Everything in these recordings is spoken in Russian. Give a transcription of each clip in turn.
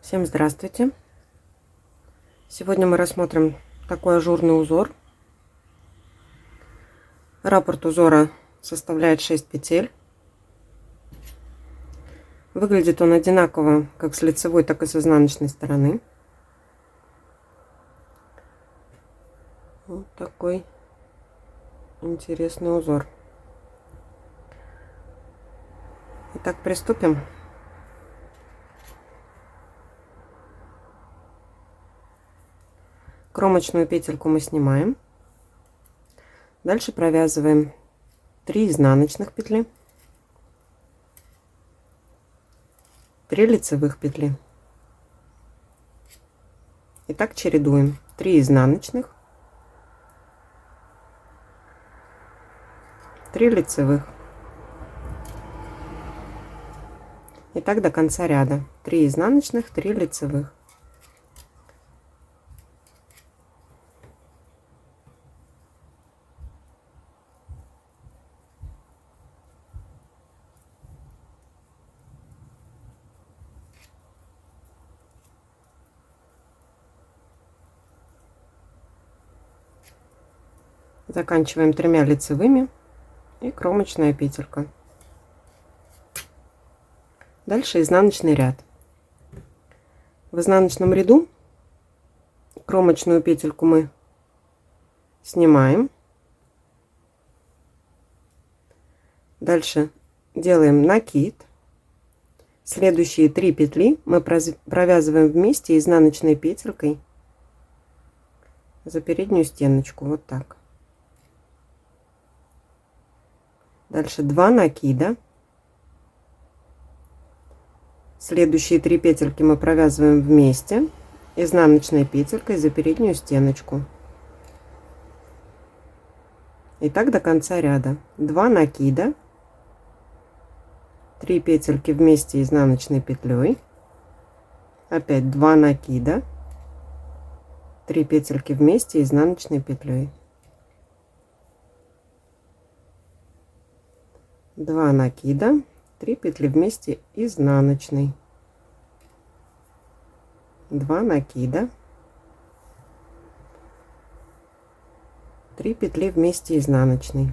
Всем здравствуйте! Сегодня мы рассмотрим такой ажурный узор. Раппорт узора составляет 6 петель. Выглядит он одинаково как с лицевой, так и с изнаночной стороны. Вот такой интересный узор. Итак, приступим. Кромочную петельку мы снимаем. Дальше провязываем 3 изнаночных петли, 3 лицевых петли. И так чередуем: 3 изнаночных, 3 лицевых. И так до конца ряда: 3 изнаночных, 3 лицевых. Заканчиваем 3 лицевыми и кромочная петелька. Дальше изнаночный ряд. В изнаночном ряду кромочную петельку мы снимаем. Дальше делаем накид. Следующие 3 петли мы провязываем вместе изнаночной петелькой за переднюю стеночку, вот так. Дальше 2 накида. Следующие 3 петельки мы провязываем вместе изнаночной петелькой за переднюю стеночку. И так до конца ряда: 2 накида, 3 петельки вместе изнаночной петлей, опять 2 накида, 3 петельки вместе изнаночной петлей, 2 накида, 3 петли вместе изнаночной, 2 накида, 3 петли вместе изнаночной.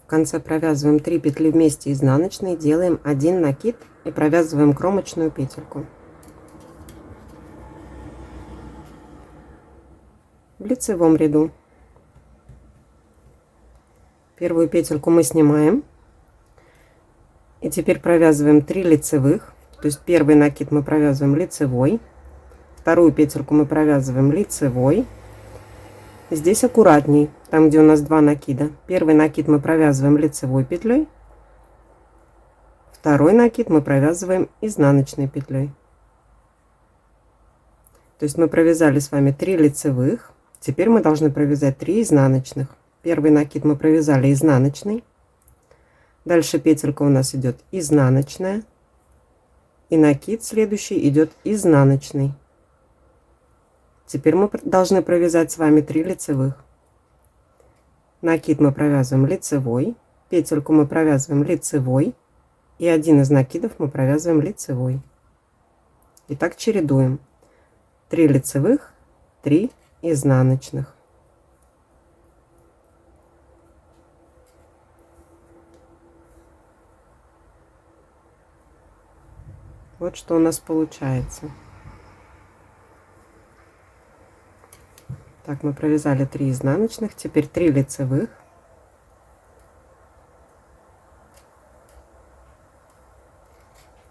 В конце провязываем 3 петли вместе изнаночной, делаем 1 накид и провязываем кромочную петельку. В лицевом ряду первую петельку мы снимаем, и теперь провязываем 3 лицевых, то есть первый накид мы провязываем лицевой, вторую петельку мы провязываем лицевой. Здесь аккуратней, там где у нас 2 накида. Первый накид мы провязываем лицевой петлей, второй накид мы провязываем изнаночной петлей. То есть мы провязали с вами 3 лицевых, теперь мы должны провязать 3 изнаночных. Первый накид мы провязали изнаночный, дальше петелька у нас идет изнаночная, и накид следующий идет изнаночный. Теперь мы должны провязать с вами 3 лицевых. Накид мы провязываем лицевой, петельку мы провязываем лицевой, и один из накидов мы провязываем лицевой. И так чередуем: 3 лицевых, 3 изнаночных. Вот что у нас получается. Так, мы провязали 3 изнаночных, теперь 3 лицевых,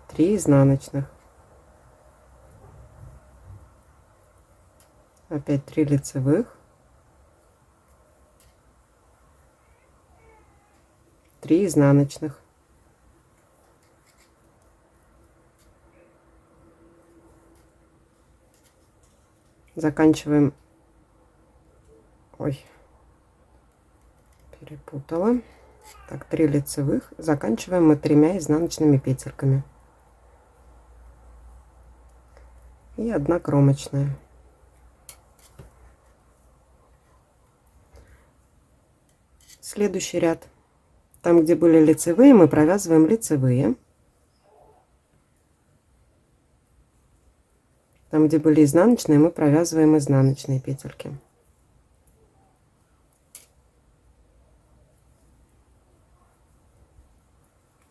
3 изнаночных, опять 3 лицевых, 3 изнаночных, заканчиваем перепутала. Так, 3 лицевых. Заканчиваем мы 3 изнаночными петельками. И 1 кромочная. Следующий ряд. Там, где были лицевые, мы провязываем лицевые. Там, где были изнаночные, мы провязываем изнаночные петельки.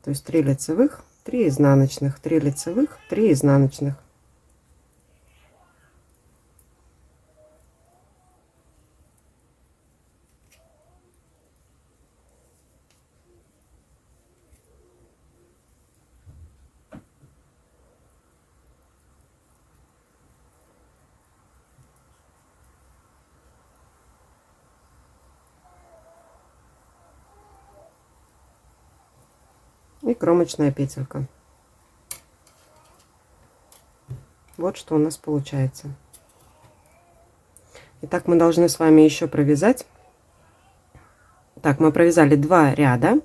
То есть 3 лицевых, 3 изнаночных, 3 лицевых, 3 изнаночных. И кромочная петелька. Вот что у нас получается. Итак, мы должны с вами еще провязать. Так, мы провязали 2 ряда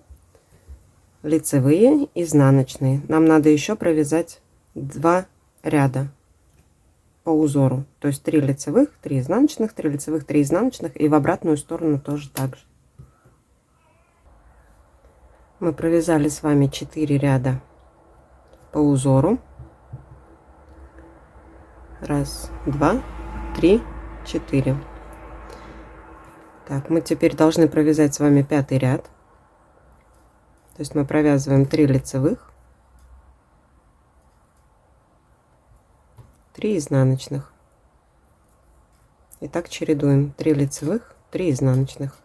лицевые, изнаночные. Нам надо еще провязать 2 ряда по узору. То есть 3 лицевых, 3 изнаночных, 3 лицевых, 3 изнаночных. И в обратную сторону тоже так же. Мы провязали с вами 4 ряда по узору. 1, 2, 3, 4. Так, мы теперь должны провязать с вами 5-й ряд. То есть мы провязываем 3 лицевых, 3 изнаночных. И так чередуем: 3 лицевых, 3 изнаночных.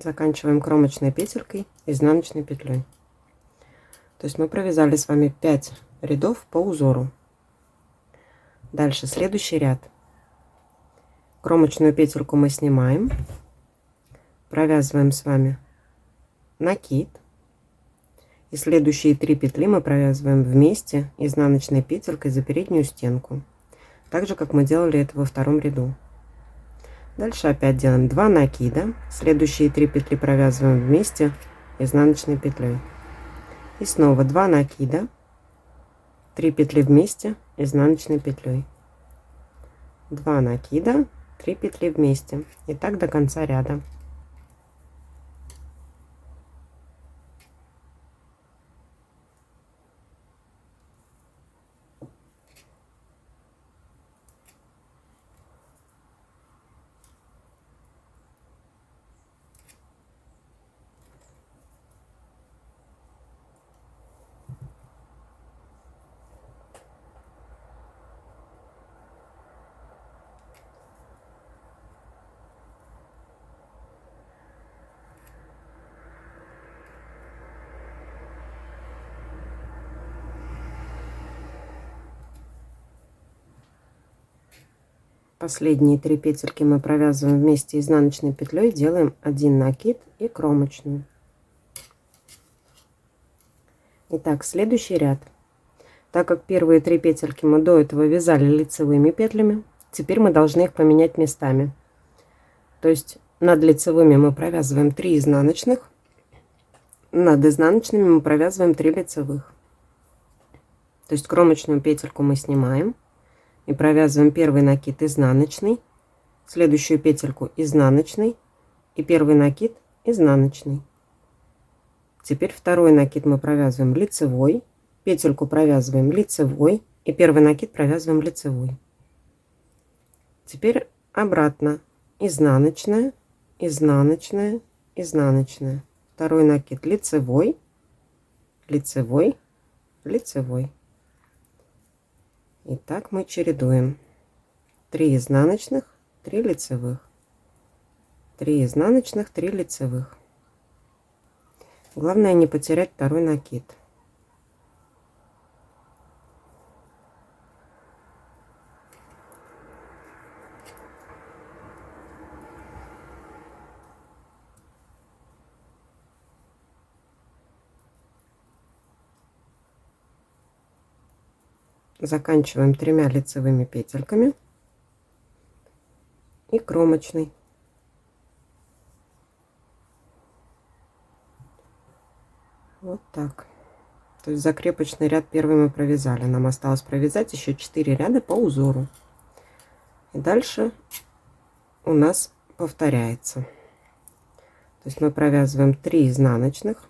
Заканчиваем кромочной петелькой, изнаночной петлей. То есть мы провязали с вами 5 рядов по узору. Дальше следующий ряд. Кромочную петельку мы снимаем, провязываем с вами накид, и следующие 3 петли мы провязываем вместе изнаночной петелькой за переднюю стенку, так же как мы делали это во втором ряду. Дальше опять делаем 2 накида, следующие 3 петли провязываем вместе изнаночной петлей, и снова 2 накида, 3 петли вместе изнаночной петлей, 2 накида, 3 петли вместе, и так до конца ряда. Последние 3 петельки мы провязываем вместе изнаночной петлей, делаем 1 накид и кромочную. Итак, следующий ряд. Так как первые 3 петельки мы до этого вязали лицевыми петлями, теперь мы должны их поменять местами. То есть над лицевыми мы провязываем 3 изнаночных, над изнаночными мы провязываем 3 лицевых. То есть кромочную петельку мы снимаем и провязываем первый накид изнаночный, следующую петельку изнаночный и первый накид изнаночный. Теперь второй накид мы провязываем лицевой, петельку провязываем лицевой и первый накид провязываем лицевой. Теперь обратно: изнаночная, изнаночная, изнаночная, второй накид лицевой, лицевой, лицевой. И так мы чередуем: 3 изнаночных, 3 лицевых. 3 изнаночных, 3 лицевых. Главное не потерять второй накид. Заканчиваем 3 лицевыми петельками и кромочной. Вот так. То есть закрепочный ряд первый мы провязали. Нам осталось провязать еще 4 ряда по узору. И дальше у нас повторяется. То есть мы провязываем 3 изнаночных,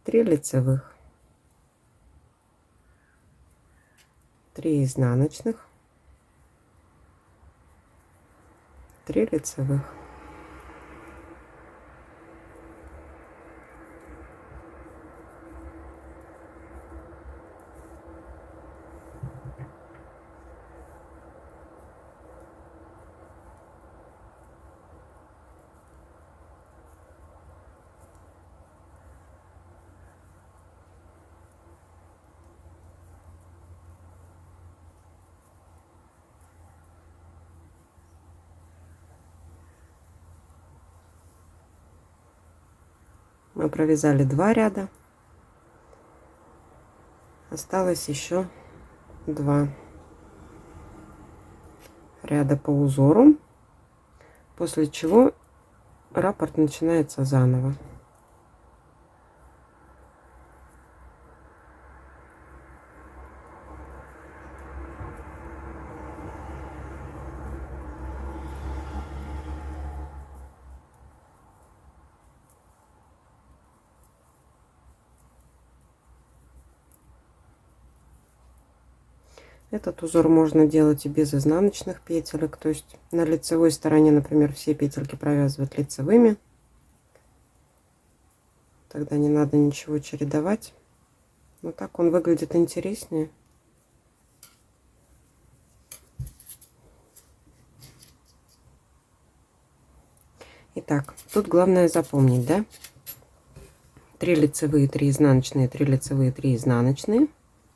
3 лицевых, 3 изнаночных, 3 лицевых. Мы провязали 2 ряда, осталось еще 2 ряда по узору, после чего раппорт начинается заново. Этот узор можно делать и без изнаночных петелек, то есть на лицевой стороне, например, все петельки провязывать лицевыми. Тогда не надо ничего чередовать. Но так он выглядит интереснее. Итак, тут главное запомнить, да? 3 лицевые, 3 изнаночные, 3 лицевые, 3 изнаночные.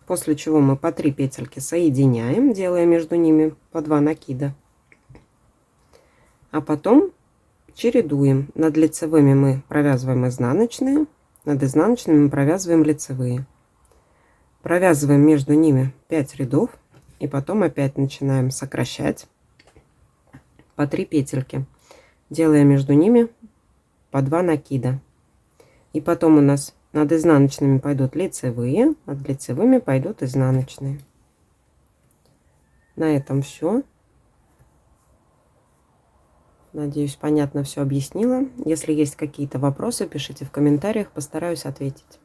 После чего мы по 3 петельки соединяем, делая между ними по 2 накида. А потом чередуем. Над лицевыми мы провязываем изнаночные, над изнаночными мы провязываем лицевые. Провязываем между ними 5 рядов. И потом опять начинаем сокращать по 3 петельки, делая между ними по 2 накида. И потом у нас над изнаночными пойдут лицевые, над лицевыми пойдут изнаночные. На этом все. Надеюсь, понятно все объяснила. Если есть какие-то вопросы, пишите в комментариях, постараюсь ответить.